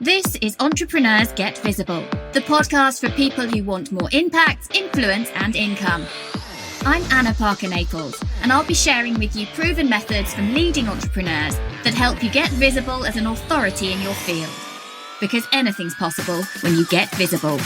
This is Entrepreneurs Get Visible, the podcast for people who want more impact, influence, and income. I'm Anna Parker Naples, and I'll be sharing with you proven methods from leading entrepreneurs that help you get visible as an authority in your field. Because anything's possible when you get visible.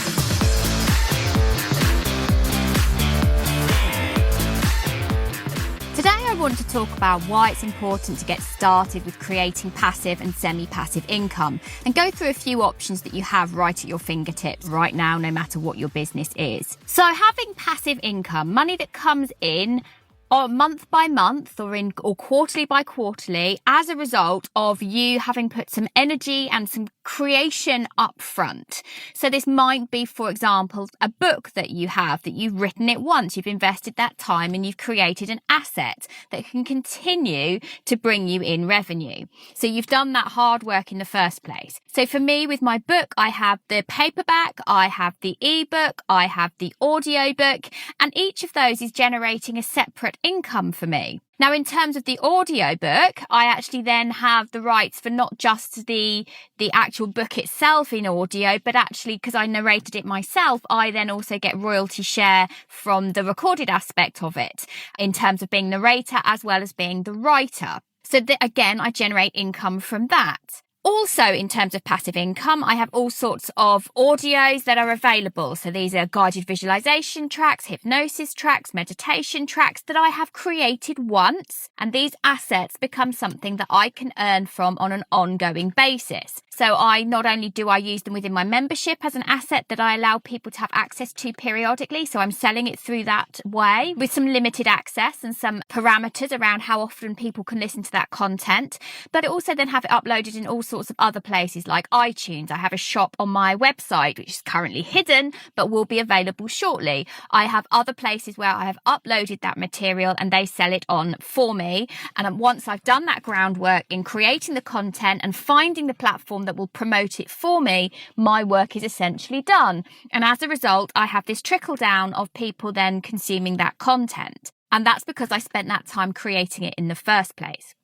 Today I want to talk about why it's important to get started with creating passive and semi-passive income and go through a few options that you have right at your fingertips right now, no matter what your business is. So having passive income, money that comes in or month by month or quarterly by quarterly as a result of you having put some energy and some creation up front. So this might be, for example, a book that you have, that you've written it once, you've invested that time and you've created an asset that can continue to bring you in revenue. So you've done that hard work in the first place. So for me, with my book, I have the paperback, I have the ebook, I have the audiobook, and each of those is generating a separate income for me. Now, in terms of the audiobook, I actually then have the rights for not just the actual book itself in audio, but actually, because I narrated it myself, I then also get royalty share from the recorded aspect of it in terms of being narrator as well as being the writer. So again, I generate income from that. Also, in terms of passive income, I have all sorts of audios that are available. So these are guided visualization tracks, hypnosis tracks, meditation tracks that I have created once. And these assets become something that I can earn from on an ongoing basis. So not only do I use them within my membership as an asset that I allow people to have access to periodically. So I'm selling it through that way with some limited access and some parameters around how often people can listen to that content. But I also then have it uploaded in all sorts of other places like iTunes. I have a shop on my website, which is currently hidden, but will be available shortly. I have other places where I have uploaded that material and they sell it on for me. And once I've done that groundwork in creating the content and finding the platform that will promote it for me, my work is essentially done. And as a result, I have this trickle down of people then consuming that content. And that's because I spent that time creating it in the first place.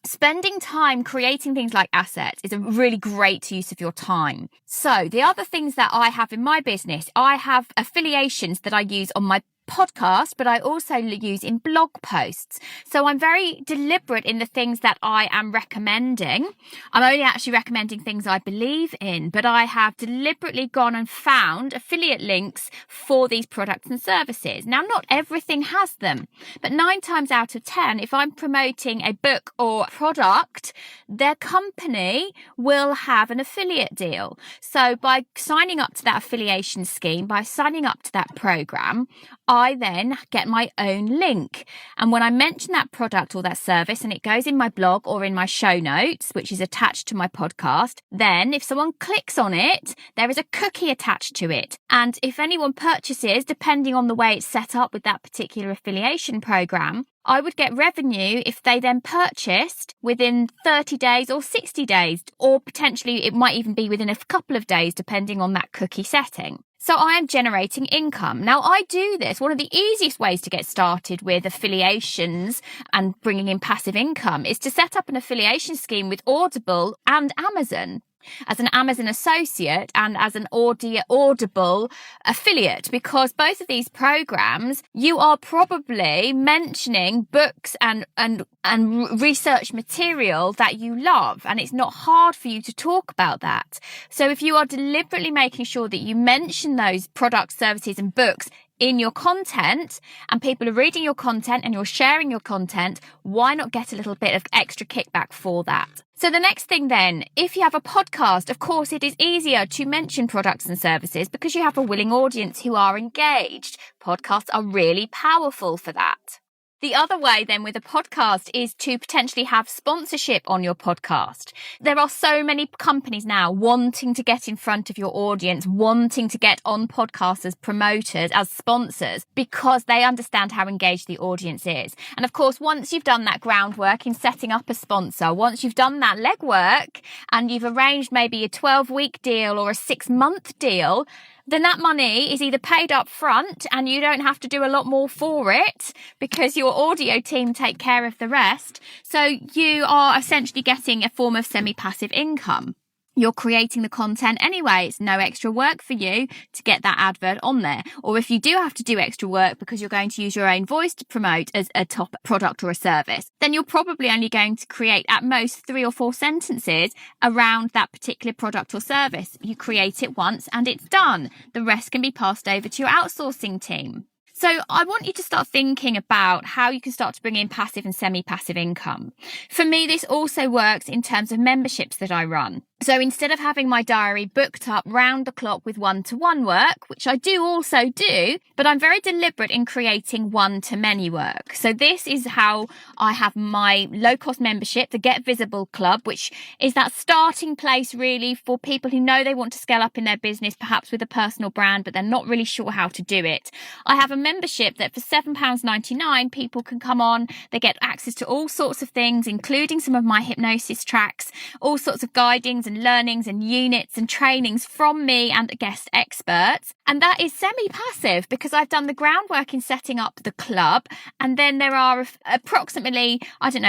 Spending time creating things like assets is a really great use of your time. So the other things that I have in my business, I have affiliations that I use on my podcast, but I also use in blog posts. So I'm very deliberate in the things that I am recommending. I'm only actually recommending things I believe in, but I have deliberately gone and found affiliate links for these products and services. Now, not everything has them, but 9 times out of 10, if I'm promoting a book or product, their company will have an affiliate deal. So by signing up to that affiliation scheme, by signing up to that program, I then get my own link. And when I mention that product or that service and it goes in my blog or in my show notes, which is attached to my podcast, then if someone clicks on it, there is a cookie attached to it. And if anyone purchases, depending on the way it's set up with that particular affiliation program, I would get revenue if they then purchased within 30 days or 60 days, or potentially it might even be within a couple of days, depending on that cookie setting. So I am generating income. Now, I do this. One of the easiest ways to get started with affiliations and bringing in passive income is to set up an affiliation scheme with Audible and Amazon, as an Amazon associate and as an Audible affiliate, because both of these programs, you are probably mentioning books and research material that you love, and it's not hard for you to talk about that. So if you are deliberately making sure that you mention those products, services and books in your content, and people are reading your content and you're sharing your content, why not get a little bit of extra kickback for that? So the next thing then, if you have a podcast, of course, it is easier to mention products and services because you have a willing audience who are engaged. Podcasts are really powerful for that. The other way then with a podcast is to potentially have sponsorship on your podcast. There are so many companies now wanting to get in front of your audience, wanting to get on podcasts as promoters, as sponsors, because they understand how engaged the audience is. And of course, once you've done that groundwork in setting up a sponsor, once you've done that legwork and you've arranged maybe a 12-week deal or a 6-month deal, then that money is either paid up front and you don't have to do a lot more for it because your audio team take care of the rest. So you are essentially getting a form of semi-passive income. you're creating the content anyway. It's no extra work for you to get that advert on there. Or if you do have to do extra work because you're going to use your own voice to promote as a top product or a service, then you're probably only going to create at most 3 or 4 sentences around that particular product or service. You create it once and it's done. The rest can be passed over to your outsourcing team. So I want you to start thinking about how you can start to bring in passive and semi-passive income. For me, this also works in terms of memberships that I run. So instead of having my diary booked up round the clock with one-to-one work, which I do also do, but I'm very deliberate in creating one-to-many work. So this is how I have my low-cost membership, the Get Visible Club, which is that starting place really for people who know they want to scale up in their business, perhaps with a personal brand, but they're not really sure how to do it. I have a membership that for £7.99, people can come on. They get access to all sorts of things, including some of my hypnosis tracks, all sorts of guidings and learnings and units and trainings from me and guest experts. And that is semi-passive because I've done the groundwork in setting up the club. And then there are approximately,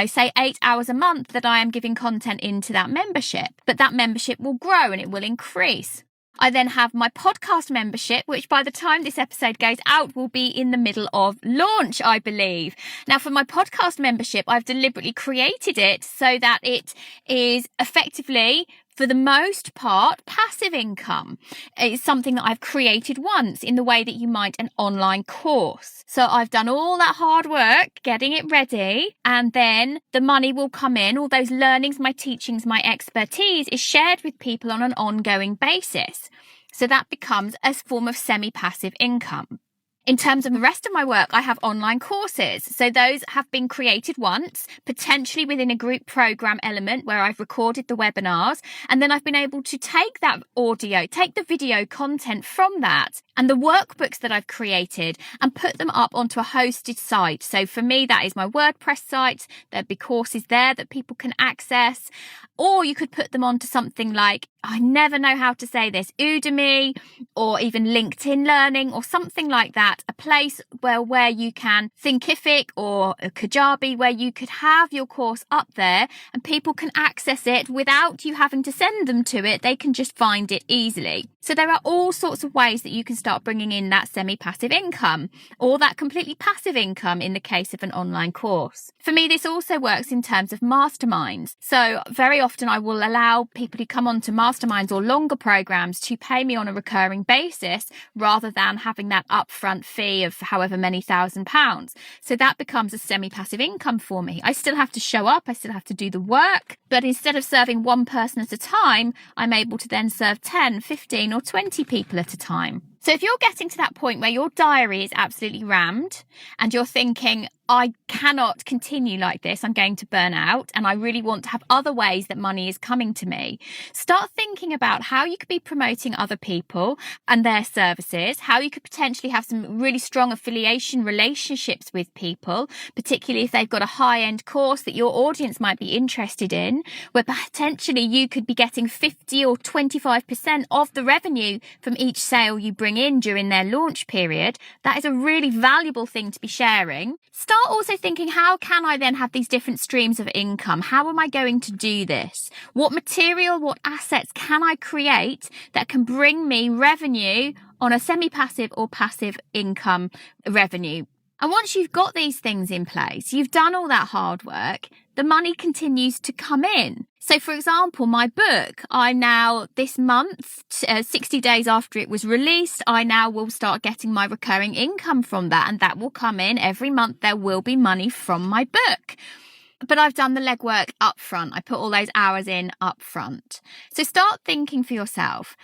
say 8 hours a month that I am giving content into that membership. But that membership will grow and it will increase. I then have my podcast membership, which by the time this episode goes out will be in the middle of launch, I believe. Now, for my podcast membership, I've deliberately created it so that it is effectively, for the most part, passive income. It's something that I've created once in the way that you might an online course. So I've done all that hard work getting it ready, and then the money will come in. All those learnings, my teachings, my expertise is shared with people on an ongoing basis. So that becomes a form of semi-passive income. In terms of the rest of my work, I have online courses. So those have been created once, potentially within a group program element where I've recorded the webinars. And then I've been able to take that audio, take the video content from that and the workbooks that I've created and put them up onto a hosted site. So for me, that is my WordPress site. There'd be courses there that people can access. Or you could put them onto something like, I never know how to say this, Udemy or even LinkedIn Learning or something like that. A place where you can Thinkific or Kajabi, where you could have your course up there and people can access it without you having to send them to it. They can just find it easily. So there are all sorts of ways that you can start bringing in that semi-passive income or that completely passive income in the case of an online course. For me, this also works in terms of masterminds. So very often I will allow people who come onto masterminds or longer programs to pay me on a recurring basis rather than having that upfront fee of however many £1,000. So that becomes a semi-passive income for me. I still have to show up, I still have to do the work, but instead of serving one person at a time, I'm able to then serve 10, 15 or 20 people at a time. So if you're getting to that point where your diary is absolutely rammed and you're thinking, I cannot continue like this, I'm going to burn out and I really want to have other ways that money is coming to me, start thinking about how you could be promoting other people and their services, how you could potentially have some really strong affiliation relationships with people, particularly if they've got a high-end course that your audience might be interested in, where potentially you could be getting 50 or 25% of the revenue from each sale you bring in during their launch period. That is a really valuable thing to be sharing. Start also thinking, how can I then have these different streams of income? How am I going to do this? What material, what assets can I create that can bring me revenue on a semi-passive or passive income revenue? And once you've got these things in place, you've done all that hard work, the money continues to come in. So for example, my book, I now this month, 60 days after it was released, I now will start getting my recurring income from that. And that will come in every month. There will be money from my book. But I've done the legwork up front. I put all those hours in up front. So start thinking for yourself,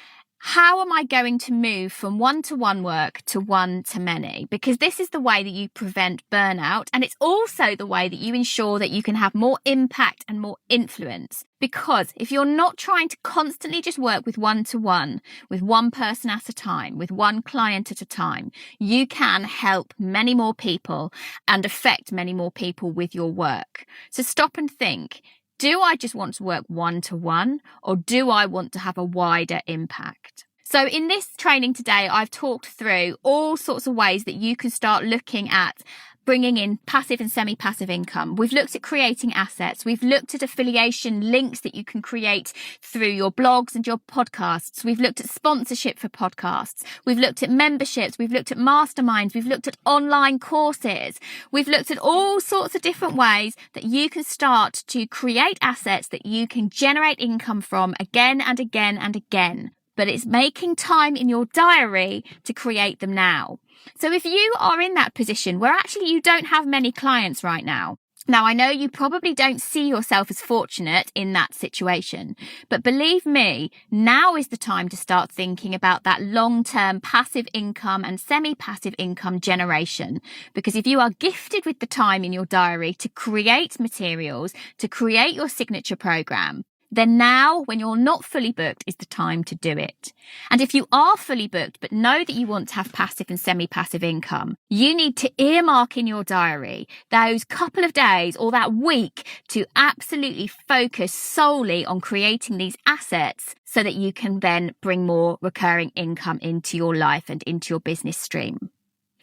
how am I going to move from one-to-one work to one-to-many? Because this is the way that you prevent burnout. And it's also the way that you ensure that you can have more impact and more influence. Because if you're not trying to constantly just work with one-to-one, with one person at a time, with one client at a time, you can help many more people and affect many more people with your work. So stop and think. Do I just want to work one-to-one or do I want to have a wider impact? So in this training today, I've talked through all sorts of ways that you can start looking at bringing in passive and semi-passive income. We've looked at creating assets. We've looked at affiliation links that you can create through your blogs and your podcasts. We've looked at sponsorship for podcasts. We've looked at memberships. We've looked at masterminds. We've looked at online courses. We've looked at all sorts of different ways that you can start to create assets that you can generate income from again and again and again. But it's making time in your diary to create them now. So if you are in that position where actually you don't have many clients right now, I know you probably don't see yourself as fortunate in that situation, but believe me, now is the time to start thinking about that long-term passive income and semi-passive income generation. Because if you are gifted with the time in your diary to create materials, to create your signature program, then now, when you're not fully booked, is the time to do it. And if you are fully booked, but know that you want to have passive and semi-passive income, you need to earmark in your diary those couple of days or that week to absolutely focus solely on creating these assets so that you can then bring more recurring income into your life and into your business stream.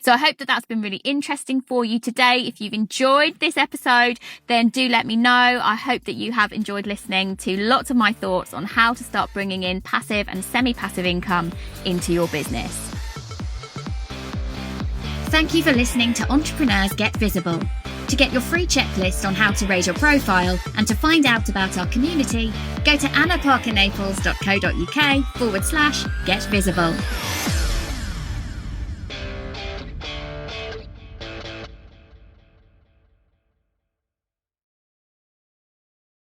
So I hope that that's been really interesting for you today. If you've enjoyed this episode, then do let me know. I hope that you have enjoyed listening to lots of my thoughts on how to start bringing in passive and semi-passive income into your business. Thank you for listening to Entrepreneurs Get Visible. To get your free checklist on how to raise your profile and to find out about our community, go to annaparkernaples.co.uk/get visible.